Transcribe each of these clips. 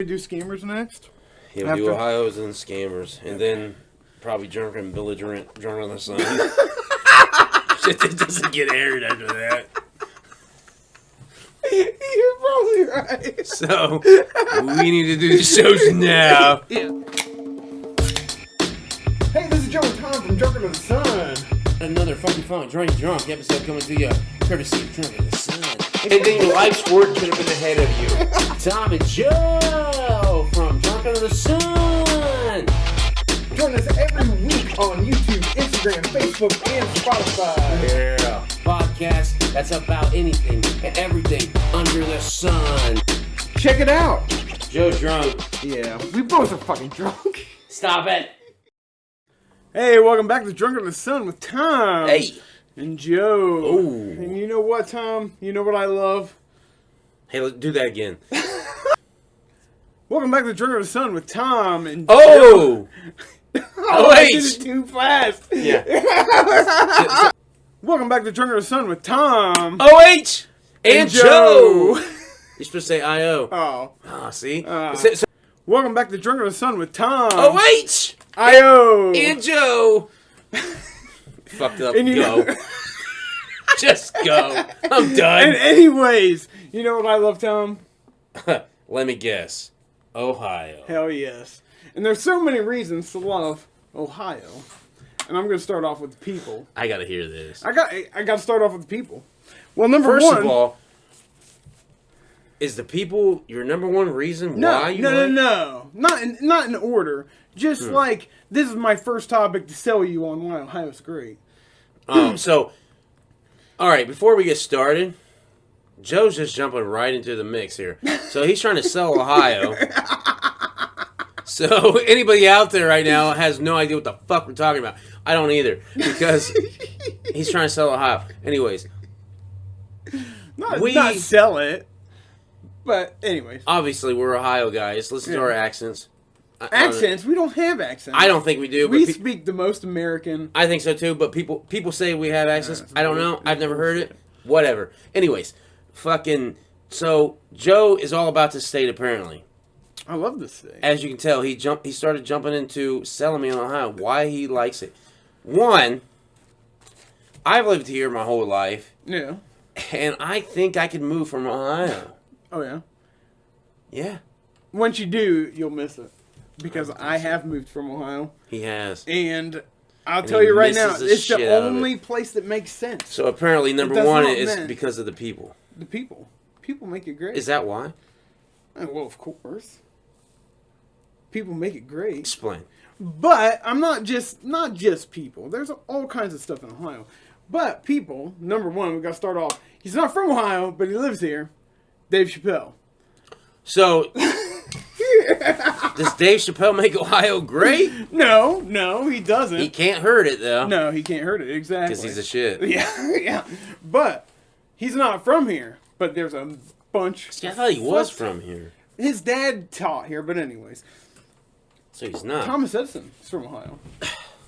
We do scammers next. He'll do Ohio's and scammers, and then probably drunken belligerent, drunk on the sun. Shit that doesn't get aired after that. You're probably right. So we need to do the shows now. Yeah. Hey, this is Joe and Tom from Drunken on the Sun. Another funky funk drunk episode coming to you courtesy of Drunken on the Sun. And then your life's work could have been ahead of you. Tom and Joe from Drunken on the Sun. Join us every week on YouTube, Instagram, Facebook, and Spotify. Yeah. Podcast that's about anything and everything under the sun. Check it out. Joe's drunk. Yeah, we both are fucking drunk. Stop it. Hey, welcome back to Drunken on the Sun with Tom. Hey. And Joe. Oh. And you know what, Tom? You know what I love? Hey, let's do that again. Welcome back to Drunken on the Sun with Tom and Oh! Joe. I did it too fast. Yeah. Welcome back to Drunken on the Sun with Tom. OH! And Joe! You're supposed to say I-O. Oh. Ah, see? Welcome back to Drunken on the Sun with Tom. OH! I-O. And Joe! Fucked up. And you Go. know- Just go. I'm done. And anyways, you know what I love, Tom? Let me guess. Ohio. Hell yes. And there's so many reasons to love Ohio. And I'm going to start off with the people. I gotta hear this. I got to start off with the people. Well, number First one. of all, is the people your number one reason why you like? No. Not in order. Just like, this is my first topic to sell you on why Ohio's great. So, all right, before we get started, Joe's just jumping right into the mix here. So he's trying to sell Ohio. So anybody out there right now has no idea what the fuck we're talking about. I don't either, because he's trying to sell Ohio. Anyways. Not sell it. But anyways. Obviously, we're Ohio guys. Listen to our accents. Accents? We don't have accents. I don't think we do. We but speak the most American. I think so too, but people say we have accents. I don't know. I've never heard it. Whatever. Anyways, so Joe is all about this state apparently. I love this state. As you can tell, he started jumping into selling me on Ohio. Why he likes it. One, I've lived here my whole life. Yeah. And I think I could move from Ohio. Oh yeah. Yeah. Once you do, you'll miss it. Because I have moved from Ohio. He has. And I'll tell you right now, misses it's the the shit out of only place that makes sense. So apparently number does one not is mean- because of the people. The people. People make it great. Is that why? Well, of course. People make it great. Explain. But I'm not just people. There's all kinds of stuff in Ohio. But people, number one, we got to start off. He's not from Ohio, but he lives here. Dave Chappelle. So, does Dave Chappelle make Ohio great? No, he doesn't. He can't hurt it, though. No, he can't hurt it, exactly. Because he's a shit. Yeah. But he's not from here. But there's a bunch. See, I thought he was from here. His dad taught here, but anyways. So he's not. Thomas Edison is from Ohio.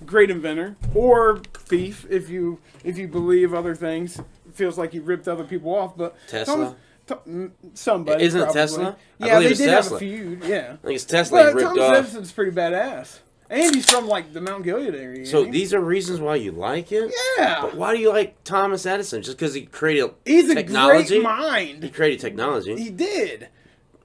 Great inventor. Or thief, if you believe other things. Feels like he ripped other people off, but Tesla? Somebody. Isn't it probably. Tesla? I Yeah, they believe did it's have Tesla. a feud, yeah. I think it's Tesla he But ripped Thomas off. Edison's pretty badass. And he's from, like, the Mount Gilead area. So ain't he? these are reasons why you like it? Yeah. But why do you like Thomas Edison? Just because he created He's technology? a great mind. He created technology. He did.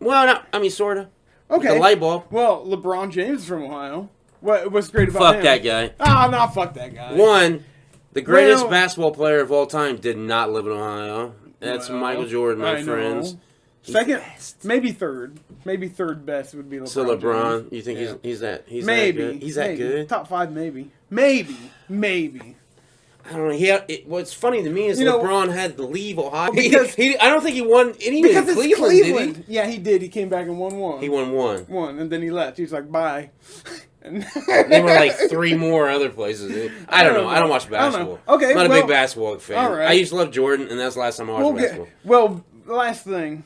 Well, no, I mean, sort of. Okay. The light bulb. Well, LeBron James is from Ohio. What's great about him? Fuck that guy. Oh, no, fuck that guy. One, the greatest Well- basketball player of all time did not live in Ohio. That's Well, Michael Jordan, my I friends. know. Second, maybe third. Maybe third best would be LeBron. So LeBron, James. you think Yeah. he's that Maybe. that good? He's that maybe. good? Top 5, maybe. Maybe. I don't know. What's funny to me is LeBron had to leave Ohio. Because- I don't think he won any Because in it's Cleveland, did Yeah, he did. He came back and won one. he? He won one. And then he left. He was like, bye. And There were like 3 more other places. I don't know. I don't watch I don't know. basketball. Okay, I'm not a well, big basketball fan. all right. I used to love Jordan, and that's the last time I watched basketball. Well, last thing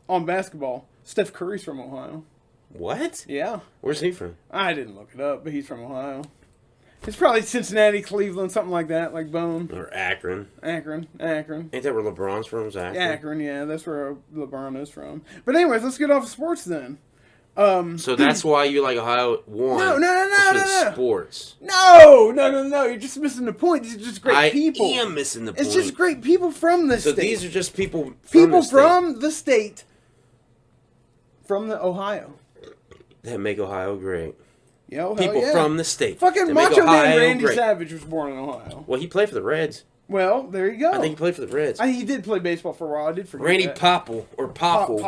on basketball, Steph Curry's from Ohio. What? Yeah. Where's he from? I didn't look it up, but he's from Ohio. It's probably Cincinnati, Cleveland, something like that, like Bone. Or Akron. Akron. Ain't that where LeBron's from? Is Akron? Akron, yeah, that's where LeBron is from. But anyways, let's get off of sports then. So that's why you like Ohio 1. No. Sports. No. You're just missing the point. These are just great people. I am missing the point. It's just great people from the state. So these are just people from the state. From the Ohio. That make Ohio great. Yo, people from the state. Fucking Macho Man Randy Savage was born in Ohio. Well, he played for the Reds. Well, there you go. I think he played for the Reds. He did play baseball for a while. I did forget Randy that. Poffo or Poffo.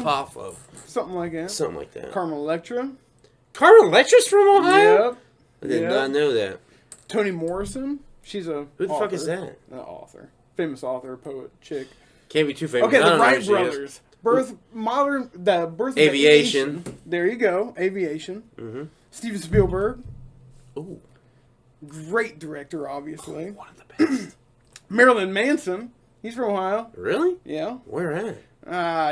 Poffo. Something like that. Carmel Electra. Carmel Electra's from Ohio? Yep. I did not know that. Toni Morrison. She's a Who the fuck is that? An author. Famous author, poet, chick. Can't be too famous. Okay, the Wright brothers. Birth of Aviation. There you go. Aviation. Mm-hmm. Steven Spielberg. Ooh. Great director, obviously. One of the best. Marilyn Manson. He's from Ohio. Really? Yeah. Where at?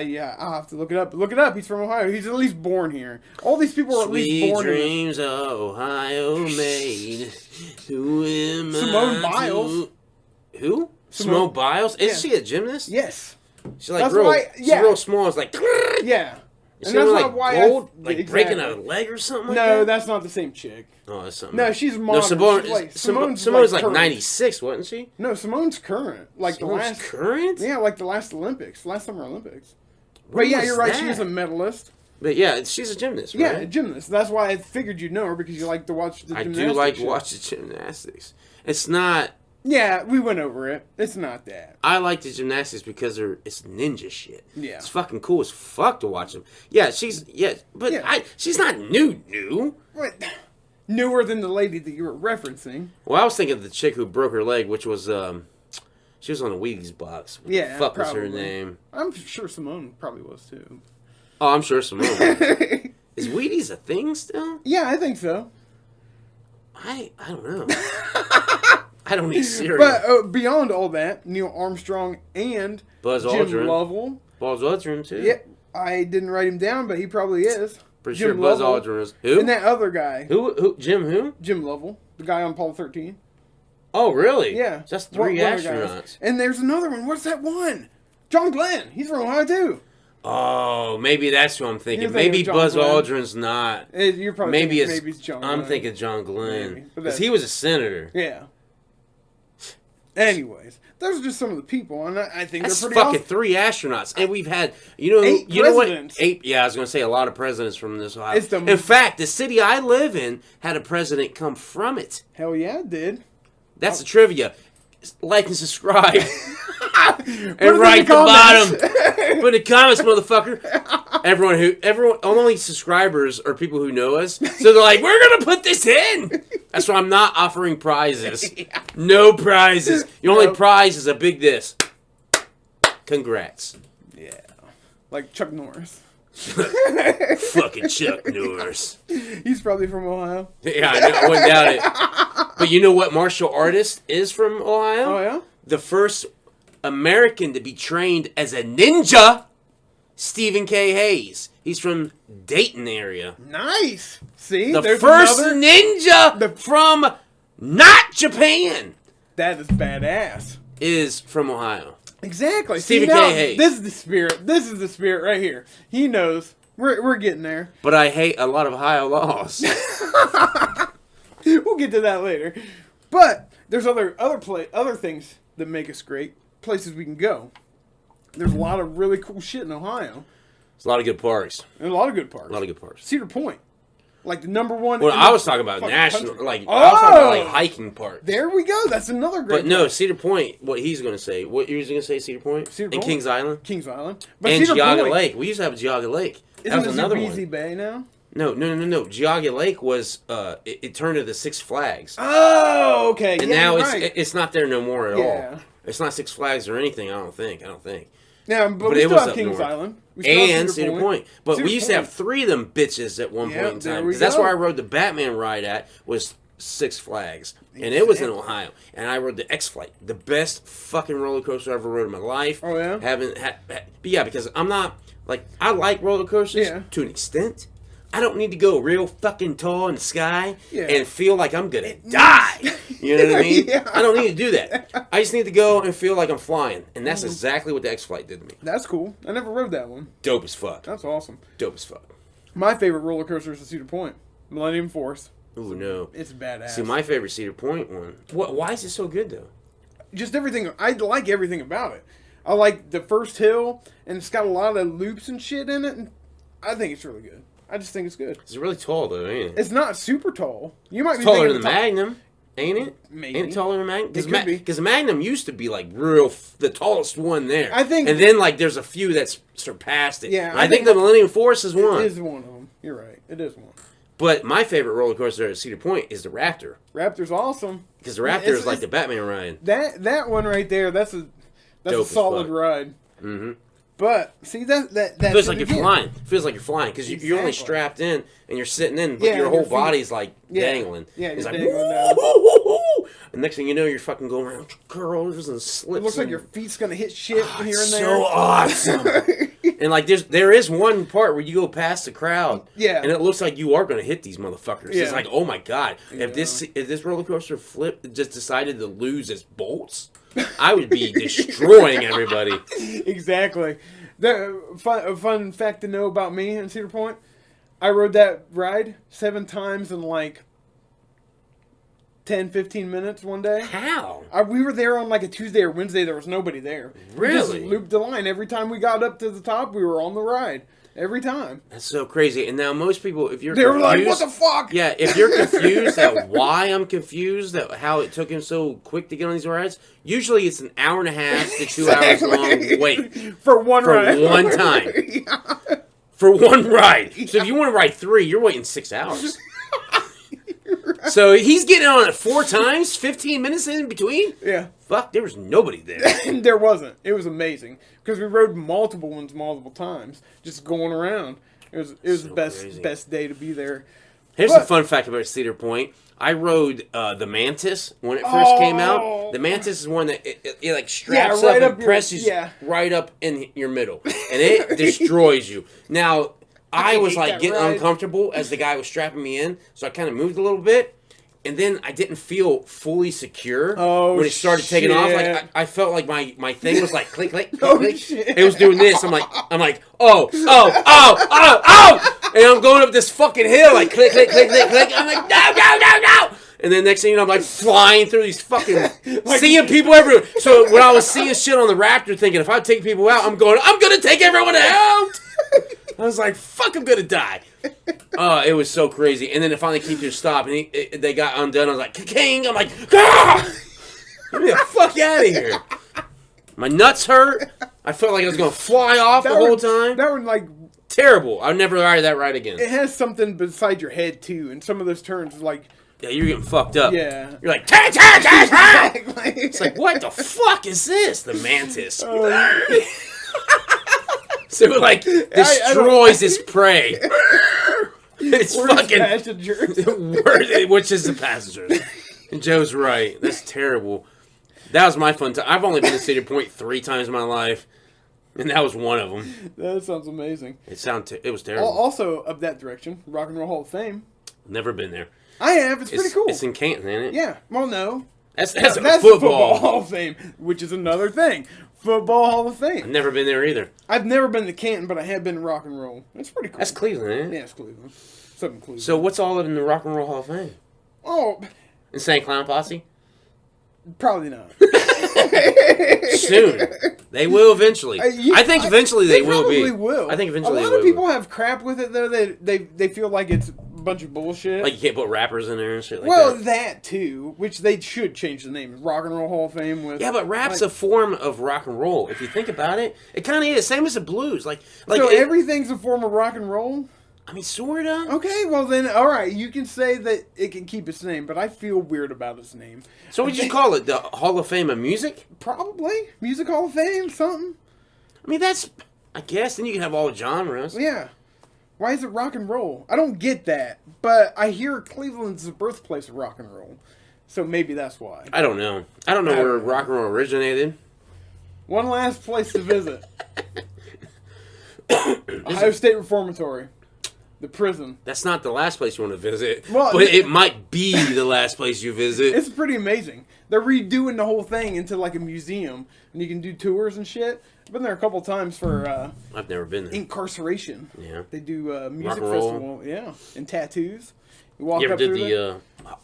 Yeah, I'll have to look it up. Look it up. He's from Ohio. He's at least born here. All these people are at least born here. Sweet dreams of Ohio made. Who am Simone Biles. Who? Simone Biles? Is she a gymnast? Yes. She's like she's real small. It's like yeah. Is she like gold? Like breaking a leg or something like that? No, that's not the same chick. Oh, that's something. No, she's modern. No, Simone's like 96, wasn't she? No, Simone's current. Like Simone's current? Yeah, like the last Olympics. Last Summer Olympics. But yeah, you're right. She is a medalist. But yeah, she's a gymnast, right? Yeah, a gymnast. That's why I figured you'd know her, because you like to watch the gymnastics. I do like to watch the gymnastics. It's not... Yeah, we went over it. It's not that. I like the gymnastics because it's ninja shit. Yeah. It's fucking cool as fuck to watch them. Yeah, she's not new. What? Newer than the lady that you were referencing. Well, I was thinking of the chick who broke her leg, which was, she was on a Wheaties box. What the fuck was her name? I'm sure Simone probably was too. Oh, I'm sure Simone was. Is Wheaties a thing still? Yeah, I think so. I don't know. I don't eat cereal. But beyond all that, Neil Armstrong and Buzz Jim Aldrin. Lovell. Buzz Aldrin, too. Yeah, I didn't write him down, but he probably is. Pretty sure Buzz Aldrin is. Who? And that other guy. Who? Jim who? Jim Lovell. The guy on Apollo 13. Oh, really? Yeah. So that's three astronauts. And there's another one. What's that one? John Glenn. He's from Ohio, too. Oh, maybe that's who I'm thinking. Maybe Buzz Aldrin's not. You're probably maybe it's John Glenn. I'm thinking John Glenn. Because he was a senator. Yeah. Anyways, those are just some of the people, and I think that's they're pretty fucking awesome. 3 astronauts, and we've had you know what? 8. Yeah, I was going to say a lot of presidents from this Ohio. In fact, the city I live in had a president come from it. Hell yeah, it did. That's the trivia. Like and subscribe, and write the bottom. Put in the comments, motherfucker. Everyone, only subscribers are people who know us. So they're like, we're gonna put this in. That's why I'm not offering prizes. Yeah. No prizes. The only prize is a big this. Congrats. Yeah, like Chuck Norris. Fucking Chuck Norris. He's probably from Ohio. Yeah, I wouldn't doubt it. But you know what martial artist is from Ohio? Oh, yeah? The first American to be trained as a ninja, Stephen K. Hayes. He's from Dayton area. Nice. See? The first ninja from not Japan. That is badass. Is from Ohio. Exactly. Stephen K. Hayes. This is the spirit. This is the spirit right here. He knows. We're getting there. But I hate a lot of Ohio laws. We'll get to that later. But there's other things that make us great. Places we can go. There's a lot of really cool shit in Ohio. There's a lot of good parks. And a lot of good parks. A lot of good parks. Cedar Point. Like the number one. Well, I was talking about national, country. I was talking about like hiking parks. There we go. That's another great. But no, Cedar Point. What he's going to say? What you was going to say? Cedar Point. Cedar Point. And Kings Island. Kings Island. But and Cedar Geauga Point. Lake. We used to have Geauga Lake. Isn't this another one. Bay now? No. Geauga Lake was. It turned into Six Flags. Oh, okay. And now it's not there no more at all. It's not Six Flags or anything. I don't think. Yeah, but we still have Kings Island. And Cedar Point. But we used to have 3 of them bitches at one point in time. Because that's where I rode the Batman ride at, was Six Flags. And it was in Ohio. And I rode the X-Flight. The best fucking roller coaster I ever rode in my life. Oh, yeah? But yeah, because I'm not, like, I like roller coasters to an extent. I don't need to go real fucking tall in the sky and feel like I'm gonna die. You know what I mean? I don't need to do that. I just need to go and feel like I'm flying. And that's exactly what the X-Flight did to me. That's cool. I never rode that one. Dope as fuck. That's awesome. Dope as fuck. My favorite roller coaster is the Cedar Point, Millennium Force. Ooh, no. It's badass. See, my favorite Cedar Point one. Why is it so good, though? Just everything. I like everything about it. I like the first hill, and it's got a lot of loops and shit in it. And I think it's really good. I just think it's good. It's really tall, though, ain't it? It's not super tall. You might be taller thinking than the Magnum, ain't it? Maybe. Ain't it taller than Magnum? It could be. Because the Magnum used to be, like, the tallest one there. I think... And then, like, there's a few that's surpassed it. Yeah. I think the Millennium Force is one. It is one of them. You're right. It is one. But my favorite roller coaster at Cedar Point is the Raptor. Raptor's awesome. Because the Raptor is like the Batman ride. That one right there, that's a solid ride. Mm-hmm. But see that feels like you're flying. Feels like you're flying because you're only strapped in and you're sitting in, but your whole body's like dangling. Yeah, it's like dangling down. And next thing you know, you're fucking going around curls and slips. It looks like your feet's gonna hit shit here and there. So awesome. And like there is one part where you go past the crowd, and it looks like you are gonna hit these motherfuckers. Yeah. It's like, oh my god, if this roller coaster just decided to lose its bolts, I would be destroying everybody. Exactly. A fun fact to know about me in Cedar Point, I rode that ride 7 times in like 10, 15 minutes one day. How? We were there on like a Tuesday or Wednesday. There was nobody there. Really? We just looped the line. Every time we got up to the top, we were on the ride. Every time. That's so crazy. And now most people, if you're they were like, what the fuck? Yeah, if you're confused at why I'm confused, at how it took him so quick to get on these rides, usually it's an hour and a half to 2 hours long wait. For one ride. For one time. Yeah. For one ride. So if you want to ride 3, you're waiting 6 hours. Right. So he's getting on it 4 times, 15 minutes in between? Yeah. Fuck, there was nobody there. There wasn't. It was amazing. Because we rode multiple ones multiple times, just going around. It was so the best day to be there. Here's a fun fact about Cedar Point. I rode the Mantis when it first came out. The Mantis is one that it like straps up and presses right up in your middle. And it destroys you. Now, I was like getting uncomfortable as the guy was strapping me in, so I kind of moved a little bit. And then I didn't feel fully secure when it started taking off. Like I felt like my thing was like click, click, click, click. Shit. It was doing this. I'm like, oh. And I'm going up this fucking hill like click, click, click, click, click. I'm like, no. And then next thing you know, I'm like flying through these fucking seeing people everywhere. So when I was seeing shit on the Raptor, thinking if I take people out, I'm gonna take everyone out. I was like, fuck, I'm gonna die. It was so crazy. And then it finally came to a stop, and they got undone. I was like, king! I'm like, ah! Get me the fuck out of here. My nuts hurt. I felt like I was gonna fly off the whole time. That was like terrible. I'll never ride that ride again. It has something beside your head too, and some of those turns like. Yeah, you're getting fucked up. Yeah. You're like, ta. It's like, what the fuck is this? The Mantis. So it, like, destroys its prey. It's fucking... passengers. Which is the passengers. And Joe's right. That's terrible. That was my fun time. I've only been to Cedar Point 3 times in my life. And that was one of them. That sounds amazing. It was terrible. Also, up that direction, Rock and Roll Hall of Fame. Never been there. I have. It's pretty cool. It's in Canton, ain't it? Yeah. Well, no. That's a football Hall of Fame, which is another thing. Football Hall of Fame. I've never been there either. I've never been to Canton, but I have been to Rock and Roll. It's pretty cool. That's Cleveland, ain't it? Yeah, it's Cleveland. Something Cleveland. So what's all in the Rock and Roll Hall of Fame? Oh. Insane Clown Posse? Probably not. Soon. They will eventually. I think eventually they will be. Will. I think eventually they will. A lot of people have crap with it, though. They feel like it's a bunch of bullshit. Like you can't put rappers in there and shit like that. Well, that too, which they should change the name. Rock and Roll Hall of Fame with. Yeah, but rap's a form of rock and roll. If you think about it, it kind of is. Same as the blues. So everything's a form of rock and roll? I mean, sort of. Okay, well then, all right. You can say that it can keep its name, but I feel weird about its name. So what would you call it? The Hall of Fame of Music? Probably. Music Hall of Fame, something. I mean, that's... I guess. Then you can have all the genres. Yeah. Why is it rock and roll? I don't get that. But I hear Cleveland's the birthplace of rock and roll. So maybe that's why. I don't know. I don't know where rock and roll originated. One last place to visit. Ohio State Reformatory. The prison. That's not the last place you want to visit, Well, but it might be the last place you visit. It's pretty amazing. They're redoing the whole thing into like a museum, and you can do tours and shit. I've been there a couple times for I've never been there. incarceration. Yeah. They do music Rock and roll. festival. Yeah, and tattoos. You walk You ever up did through there.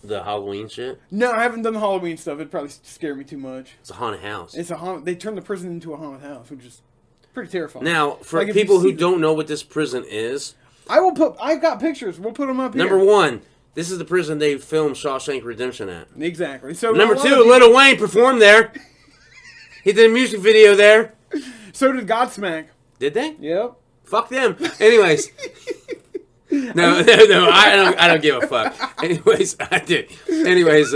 the Halloween shit? No, I haven't done the Halloween stuff. It'd probably scare me too much. It's a haunted house. It's they turned the prison into a haunted house, which is pretty terrifying. Now, for Like, if people you who see don't know what this prison is, I've got pictures. We'll put them up here. number one, this is the prison they filmed Shawshank Redemption at. Exactly. So Number a lot two, of people- Lil Wayne performed there. He did a music video there. So did Godsmack. Did they? Yep. Fuck them. Anyways. No, I don't give a fuck. Anyways, I did. Anyways,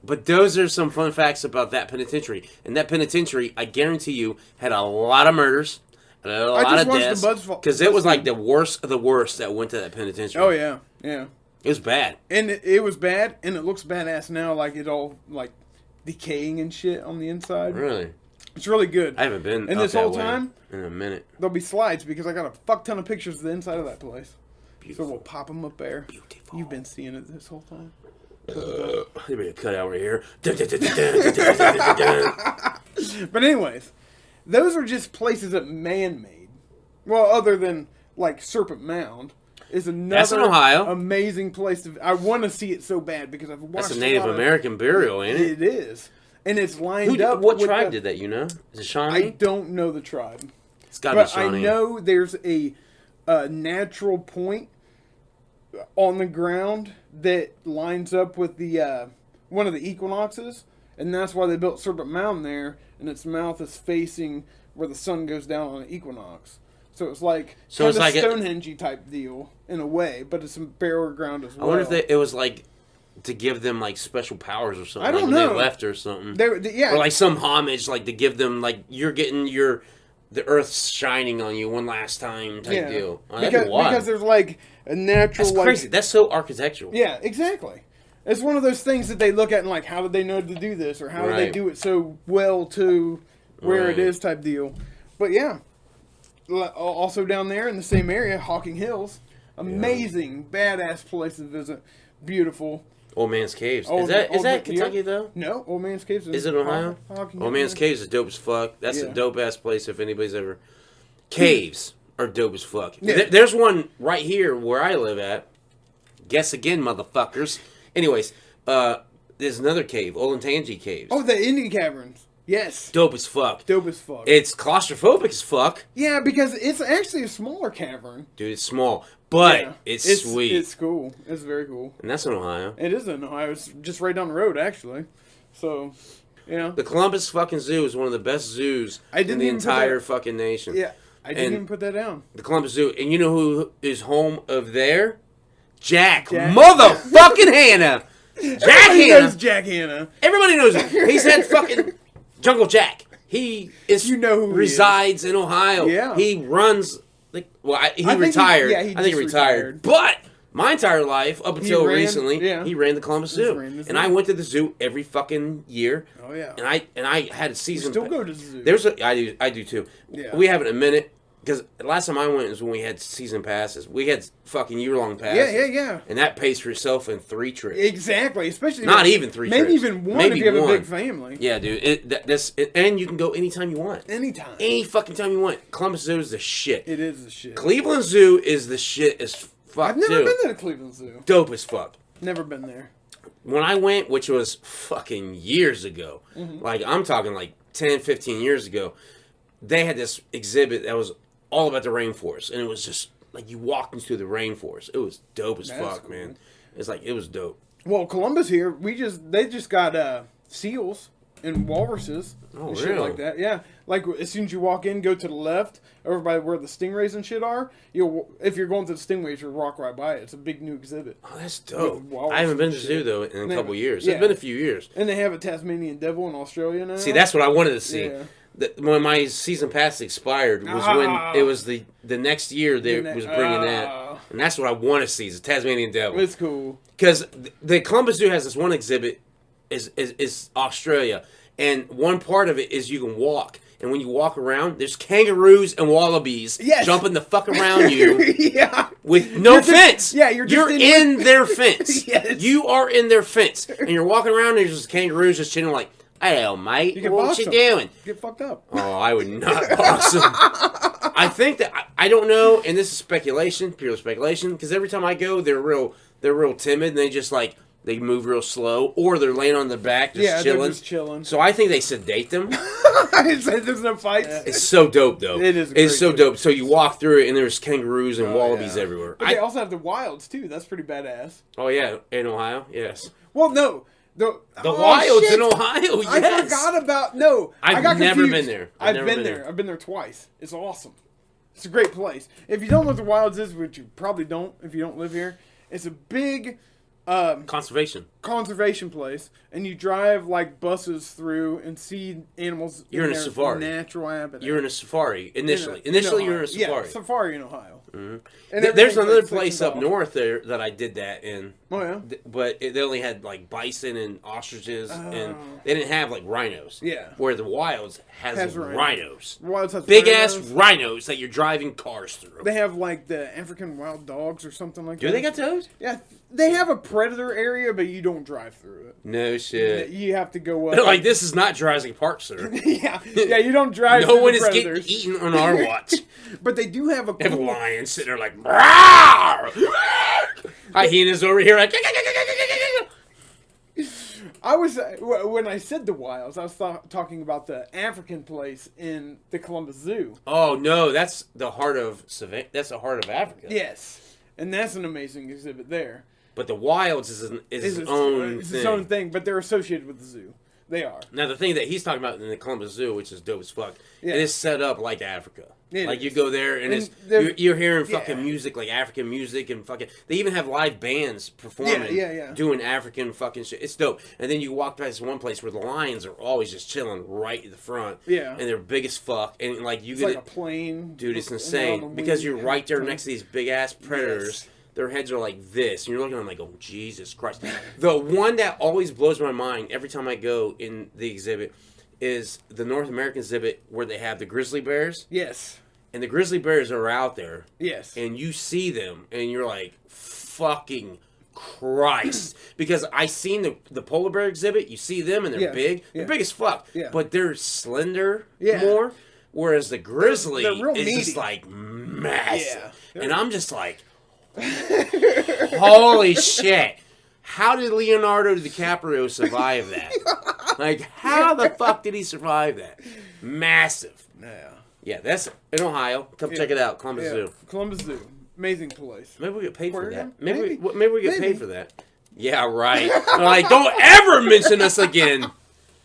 but those are some fun facts about that penitentiary. And that penitentiary, I guarantee you, had a lot of murders, and a lot of deaths. Because it was like the worst of the worst that went to that penitentiary. Oh yeah, yeah. It was bad. And it was bad, and it looks badass now, like it all like decaying and shit on the inside. Really? It's really good. I haven't been And up this that whole way time, in a minute. there'll be slides because I got a fuck ton of pictures of the inside of that place. Beautiful. So we'll pop them up there. Beautiful. You've been seeing it this whole time. There be a cutout right here. But anyways, those are just places that man made. Well, other than like Serpent Mound is another That's in Ohio. amazing place to. I want to see it so bad because I've watched. That's a Native American burial, ain't it? It is, and it's lined up. What with tribe did that? You know? Is it Shawnee? I don't know the tribe, It's gotta be but I Shawnee. know there's a natural point on the ground that lines up with the one of the equinoxes, and that's why they built Serpent Mound there, and its mouth is facing where the sun goes down on the equinox. So it's like So it's like Stonehenge type deal in a way, but it's some burial ground as well. I wonder if it was like to give them like special powers or something. I don't like when know. they left or something. Yeah, Or like some homage, like to give them like you're getting the earth's shining on you one last time type deal. Oh, that'd be wild. because there's like a natural. That's crazy. That's so architectural. Yeah, exactly. It's one of those things that they look at and like, how did they know to do this, or how did they Right. do it so well to where Right. it is type deal. But yeah, also down there in the same area, Hawking Hills, amazing, badass place to visit, beautiful. Old Man's Caves. Old- Is that Old- Kentucky yeah. though? No, Old Man's Caves. Is it Ohio? Hawking Old Man's Hills. Caves is dope as fuck. That's Yeah. a dope ass place if anybody's ever. Caves are dope as fuck. Yeah. There's one right here where I live at. Guess again, motherfuckers. Anyways, there's another cave, Olentangy Caves. Oh, the Indian Caverns. Yes. Dope as fuck. Dope as fuck. It's claustrophobic as fuck. Yeah, because it's actually a smaller cavern. Dude, it's small, but Yeah. it's sweet. It's cool. It's very cool. And that's in Ohio. It is in Ohio. It's just right down the road, actually. So, yeah. The Columbus fucking Zoo is one of the best zoos I didn't in the even put entire that- fucking nation. Yeah, I didn't And- even put that down. The Columbus Zoo. And you know who is home of there? Jack. Jack. Motherfucking Hannah. Jack Everybody Hanna. knows Jack Hanna. Everybody knows him. He's had fucking Jungle Jack. He is You know who he resides in Ohio. Yeah. He runs he I think he retired. just I think he retired. But my entire life, up until recently, he ran the Columbus Zoo. ran the zoo. And I went to the zoo every fucking year. Oh, yeah. And I had a season. Still go to the zoo. I do too. Yeah. We have it in a minute. Because the last time I went was when we had season passes. We had fucking year-long passes. Yeah. And that pays for itself in 3 trips. Exactly. Especially Not even 3 maybe trips. even one Maybe if you have one. a big family. Yeah, dude. And you can go anytime you want. Anytime. Any fucking time you want. Columbus Zoo is the shit. It is the shit. Cleveland Zoo is the shit as fuck, I've never too. been to the Cleveland Zoo. Dope as fuck. Never been there. When I went, which was fucking years ago, like I'm talking like 10, 15 years ago, they had this exhibit that was all about the rainforest. And it was just like you walked into the rainforest. It was dope as That's fuck, cool. man. It's like, it was dope. Well, Columbus here, they just got seals and walruses Oh, and shit really? like that. Yeah, like as soon as you walk in, go to the left, over by where the stingrays and shit are. If you're going to the stingrays, you'll walk right by it. It's a big new exhibit. Oh, that's dope. With walrus I haven't been and to the shit. zoo, though, in a Yeah. couple years. Yeah. It's been a few years. And they have a Tasmanian devil in Australia now. See, that's what I wanted to see. Yeah. When my season pass expired was when it was the next year they was bringing that. And that's what I want to see is a Tasmanian devil. It's cool. Because the Columbus Zoo has this one exhibit is Australia. And one part of it is you can walk. And when you walk around, there's kangaroos and wallabies jumping the fuck around you. Yeah. With no fence. You're in their fence. Yes. You are in their fence. And you're walking around and there's just kangaroos just chilling like, hello, mate. What you doing? Get fucked up. Oh, I would not box them. I think that, I don't know, and this is speculation, pure speculation, because every time I go, they're real timid, and they just like, they move real slow, or they're laying on their back, just chilling. They're just chilling. So I think they sedate them. There's no fights. It's so dope, though. It's so dope. So you walk through it, and there's kangaroos and wallabies everywhere. But they also have the wilds, too. That's pretty badass. Oh, yeah, in Ohio? Yes. Well, no. The wilds in Ohio, yes. I forgot about... No. I've never been there. I've been there. I've been there twice. It's awesome. It's a great place. If you don't know what the wilds is, which you probably don't if you don't live here, it's a big... conservation place, and you drive like buses through and see animals. You're in a safari. Natural habitat. You're in a safari initially. Initially, you're in a safari. Yeah, safari in Ohio. Mm-hmm. There's another place up north there that I did that in. Oh yeah. But they only had like bison and ostriches, and they didn't have like rhinos. Yeah. Where the wilds has rhinos. Wilds has big ass rhinos that you're driving cars through. They have like the African wild dogs or something like that. Do they got those? Yeah. They have a predator area, but you don't drive through it. No shit. You have to go up. They're like, this is not Jurassic Park, sir. Yeah, you don't drive no through one the is predators. getting eaten on our watch. But they do have a They have a lion sitting there like, hyenas over here like... when I said the wilds, I was talking about the African place in the Columbus Zoo. Oh, no, that's the heart of Africa. Yes, and that's an amazing exhibit there. But the wilds is its own thing. Its own thing, but they're associated with the zoo. They are. Now, the thing that he's talking about in the Columbus Zoo, which is dope as fuck, it is set up like Africa. Like, you go there, and you're hearing fucking music, like African music, and fucking... They even have live bands performing, doing African fucking shit. It's dope. And then you walk past one place where the lions are always just chilling right in the front. Yeah. And they're big as fuck. And, like, you get... It's like a plane. Dude, it's insane. Because you're right there next to these big-ass predators. Yes. Their heads are like this, and you're looking at them like, oh, Jesus Christ. The one that always blows my mind every time I go in the exhibit is the North American exhibit where they have the grizzly bears. Yes. And the grizzly bears are out there. Yes. And you see them, and you're like, fucking Christ. Because I seen the polar bear exhibit, you see them, and they're big. They're big as fuck. Yeah. But they're slender more, whereas the grizzly is just like massive. Yeah. And I'm just like... Holy shit. How did Leonardo DiCaprio survive that? Like, how the fuck did he survive that? Massive. Yeah, that's in Ohio. Come check it out. Columbus Zoo. Columbus Zoo. Amazing place. Maybe we get paid for that. Maybe we get paid for that. Yeah, right. Like, don't ever mention us again.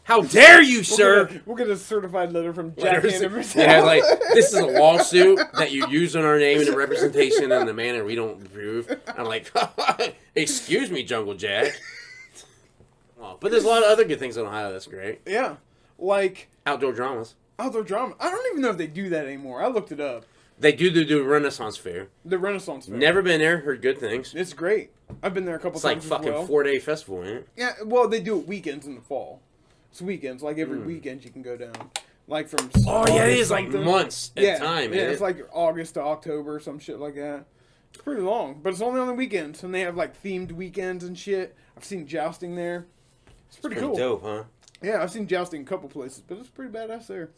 How dare you, sir? We'll get a certified letter from Jack Anderson. Yeah, like, this is a lawsuit that you use on our name and the representation in a manner we don't approve. I'm like, excuse me, Jungle Jack. Oh, but there's a lot of other good things in Ohio that's great. Yeah. Like... Outdoor dramas. Outdoor drama. I don't even know if they do that anymore. I looked it up. They do Renaissance Fair. The Renaissance Fair. Never been there. Heard good things. It's great. I've been there a couple times. It's like fucking 4-day festival, ain't it? Yeah, well, they do it weekends in the fall. It's weekends. Like every weekend you can go down. Like from... Oh, yeah, it is like months at a time, Yeah, it's like August to October or some shit like that. It's pretty long, but it's only on the weekends. And they have like themed weekends and shit. I've seen jousting there. It's pretty cool. Dope, huh? Yeah, I've seen jousting in a couple places, but it's pretty badass there.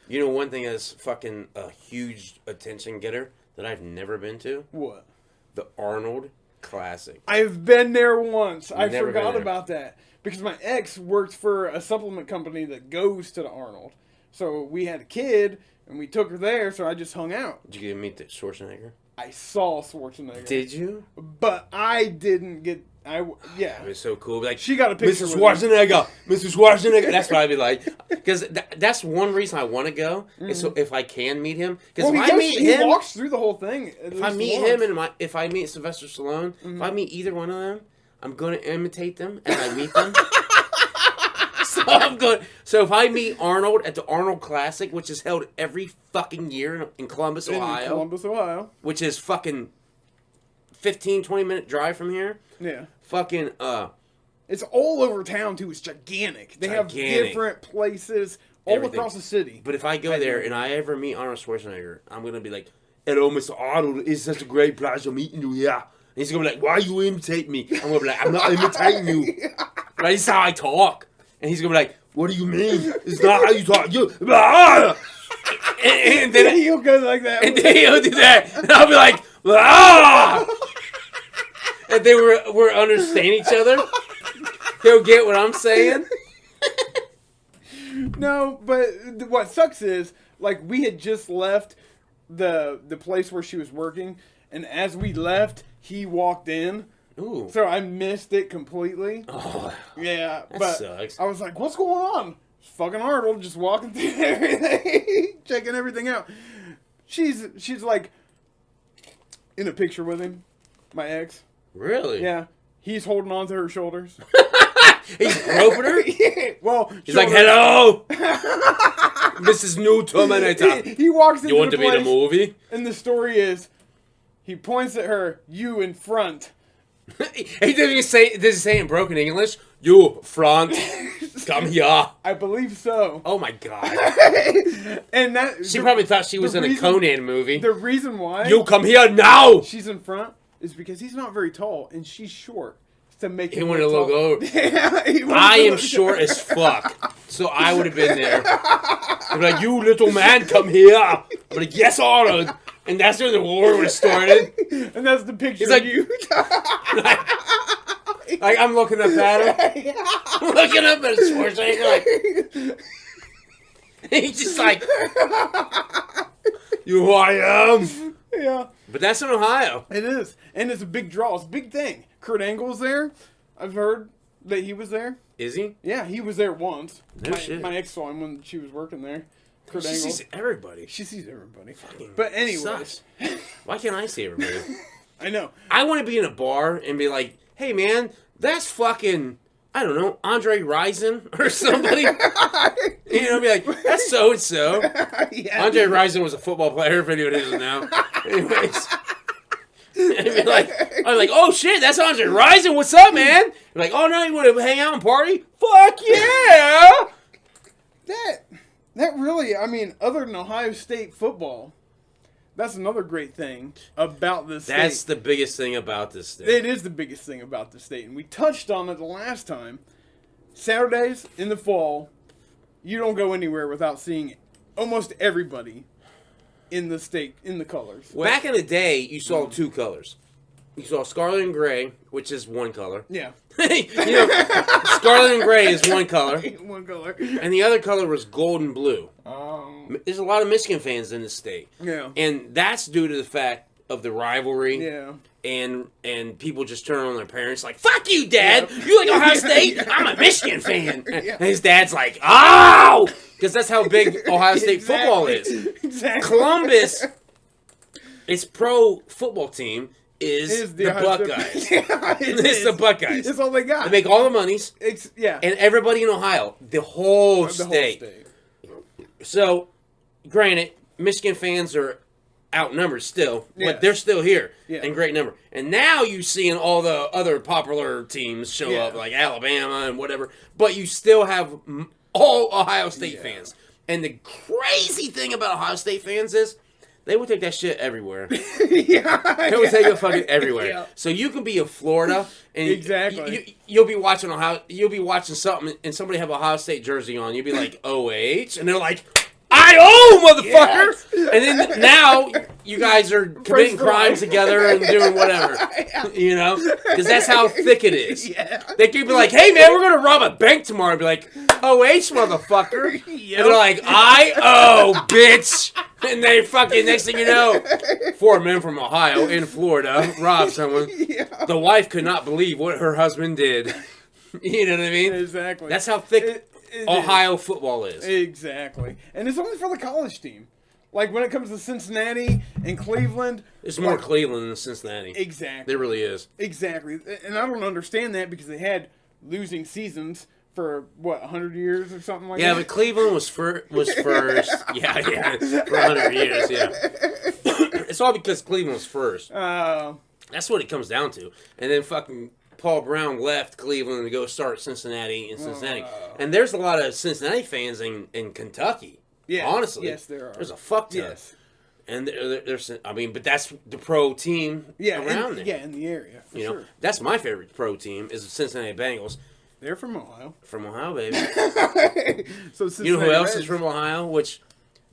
You know one thing that's fucking a huge attention getter that I've never been to? What? The Arnold Classic. I've been there once. I forgot about that. Because my ex worked for a supplement company that goes to the Arnold. So we had a kid, and we took her there, so I just hung out. Did you get to meet the Schwarzenegger? I saw Schwarzenegger. Did you? But I didn't get... Yeah. It was so cool. Like, she got a picture Mrs. Schwarzenegger! Mrs. Schwarzenegger! That's what I'd be like. Because that's one reason I want to go, is so if I can meet him. Because if I meet him... He walks through the whole thing. If I meet him, and if I meet Sylvester Stallone, if I meet either one of them, I'm going to imitate them as I meet them. So if I meet Arnold at the Arnold Classic, which is held every fucking year in Columbus, Ohio. Which is fucking 15, 20-minute drive from here. Yeah. Fucking, It's all over town, too. It's gigantic. They have different places all across the city. But if I go there and I ever meet Arnold Schwarzenegger, I'm gonna be like, "Hello, Mr. Arnold. It's such a great pleasure meeting you here." And he's gonna be like, "Why you imitate me?" I'm gonna be like, "I'm not imitating you. Right? This is how I talk." And he's gonna be like, "What do you mean? It's not how you talk. You." And then he'll go like that. And then he'll do that, and I'll be like, "Ah!" And then we're understanding each other. He'll get what I'm saying. No, but what sucks is, like, we had just left the place where she was working, and as we left, he walked in. Ooh. So I missed it completely. Oh, yeah, that but sucks. I was like, "What's going on?" It's fucking Arnold just walking through everything, checking everything out. She's like in a picture with him, my ex. Really? Yeah, he's holding on to her shoulders. He's groping her? Yeah, well, he's like, "Hello, Mrs. New Terminator. He walks into You want the to be in a place, movie?" and the story is, he points at her, you in front. He doesn't say in broken English, "You, front, come here." I believe so. Oh my god. And that She probably thought she was in a Conan movie. The reason why "You come here now!" she's in front is because he's not very tall and she's short. To make He him wanted to look look tall. over. Yeah, I am short as fuck, so I would have been there. I'd be like, "You little man, come here." I'd be like, "Yes, Arnold." And that's where the war would have started. And that's the picture He's like, of you. Like, I'm looking up at him. I'm looking up at Schwarzenegger. Like, he's just like, "You who I am." Yeah. But that's in Ohio. It is. And it's a big draw. It's a big thing. Kurt Angle's there. I've heard that he was there. Is he? Yeah, he was there once. No shit. My ex saw him when she was working there. Kurt She Angle. sees everybody. She sees everybody. Fucking But anyways. sucks. Why can't I see everybody? I know. I want to be in a bar and be like, "Hey, man, that's fucking, I don't know, Andre Rison or somebody." You know, be like, "That's so-and-so." Yeah. Andre Rison was a football player, if anyone isn't now. Anyways. And be like, I'm like, "Oh shit, that's Andre Rison. What's up, man?" You're like, "Oh no, you want to hang out and party? Fuck yeah!" That really, I mean, other than Ohio State football, that's another great thing about this state. That's the biggest thing about this state. It is the biggest thing about the state, and we touched on it the last time. Saturdays in the fall, you don't go anywhere without seeing almost everybody in the state, in the colors. Back in the day, you saw two colors. You saw scarlet and gray, which is one color. Yeah. You know, scarlet and gray is one color. One color. And the other color was gold and blue. Um, There's a lot of Michigan fans in the state. yeah. And that's due to the fact of the rivalry. Yeah. And people just turn on their parents like, "Fuck you, Dad! You like Ohio State? I'm a Michigan fan." Yeah. And his dad's like, "Ow!" Because that's how big Ohio State football is. Exactly. Columbus, its pro football team is the Ohio Buckeyes. State- Yeah, It's the Buckeyes. That's all they got. They make all the monies. Yeah. And everybody in Ohio, the whole The whole state. state. So, granted, Michigan fans are outnumbered still, Yes. but they're still here Yeah. in great number. And now you seeing all the other popular teams show Yeah. up, like Alabama and whatever, but you still have all Ohio State Yeah. fans. And the crazy thing about Ohio State fans is they would take that shit everywhere. Yeah. They would take it fucking everywhere. Yeah. So you can be in Florida and Exactly. you'll be watching something and somebody have a Ohio State jersey on. You'll be like, "OH," and they're like, "I motherfucker!" Yes. And then now you guys are committing for crimes life. together and doing whatever, you know, because that's how thick it is. Yeah. They could be like, "Hey man, we're gonna rob a bank tomorrow." And be like, "OH, motherfucker," Yep. and they're like, bitch. And they fucking, next thing you know, 4 men from Ohio in Florida robbed someone. Yeah. The wife could not believe what her husband did. You know what I mean? Exactly. That's how thick It Ohio football is. Exactly. And it's only for the college team. Like when it comes to Cincinnati and Cleveland. There's more like, Cleveland than Cincinnati. Exactly. There really is. Exactly. And I don't understand that because they had losing seasons for, 100 years or something like Yeah, that? but Cleveland was first. Yeah, for 100 years, yeah. It's all because Cleveland was first. That's what it comes down to. And then fucking Paul Brown left Cleveland to go start Cincinnati in Cincinnati. And there's a lot of Cincinnati fans in Kentucky. Yeah, honestly. yes, there are. There's a fuck ton. Yes. And there's, I mean, but that's the pro team around there. Yeah, in the area, for sure. That's my favorite pro team is the Cincinnati Bengals. They're from Ohio. From Ohio, baby. So you know who else is from Ohio? Which,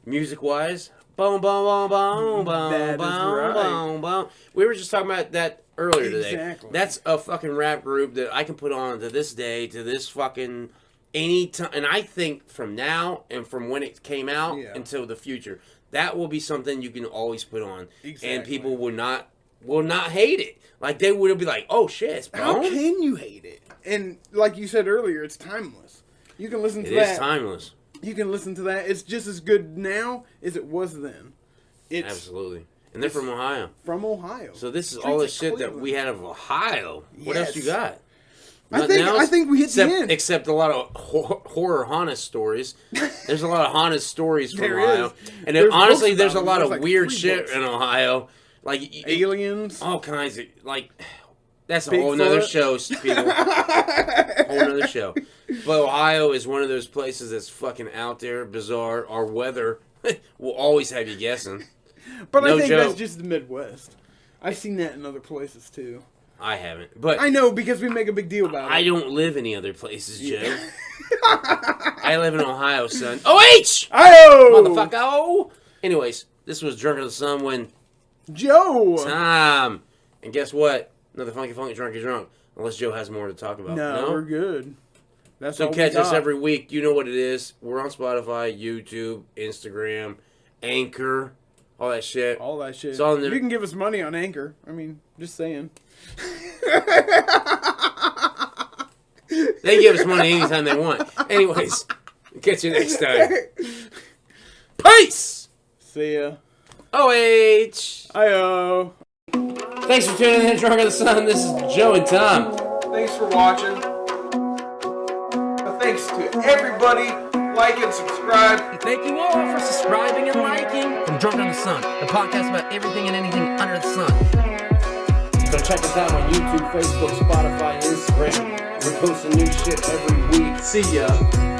music-wise, boom, boom, boom, boom, boom, That boom, is right. boom, boom. We were just talking about that earlier today. Exactly. That's a fucking rap group that I can put on to this day, to this fucking any time. And I think from now and from when it came out until the future, that will be something you can always put on. Exactly. And people will not hate it. Like, they would be like, oh, shit, it's Bone? How can you hate it? And like you said earlier, it's timeless. You can listen to that. It is timeless. You can listen to that. It's just as good now as it was then. It's absolutely. And they're from Ohio. From Ohio. So this is all the shit that we had of Ohio. What else you got? I think we hit the end. Except a lot of horror haunted stories. There's a lot of haunted stories from Ohio. And honestly, there's a lot of weird shit in Ohio. Like aliens. All kinds of, like, that's a whole nother show, people. Whole nother show. But Ohio is one of those places that's fucking out there, bizarre. Our weather will always have you guessing. But I think that's just the Midwest. I've seen that in other places too. I haven't, but I know because we make a big deal about it. I don't live any other places, Joe. I live in Ohio, son. OH! Motherfucker! Anyways, this was Drunk of the Sun when Joe time. And guess what? Another funky drunk is drunk. Unless Joe has more to talk about. No, we're good. That's so catch us every week. You know what it is. We're on Spotify, YouTube, Instagram, Anchor, all that shit. All that shit. It's all in there. You can give us money on Anchor. I mean, just saying. They give us money anytime they want. Anyways, catch you next time. Peace! See ya. OH! I-O. Thanks for tuning in to Drunk of the Sun. This is Joe and Tom. Thanks for watching. Thanks to everybody. Like and subscribe. Thank you all for subscribing and liking. From Drunk on the Sun, the podcast about everything and anything under the sun. So check us out on YouTube, Facebook, Spotify, Instagram. We're posting new shit every week. See ya.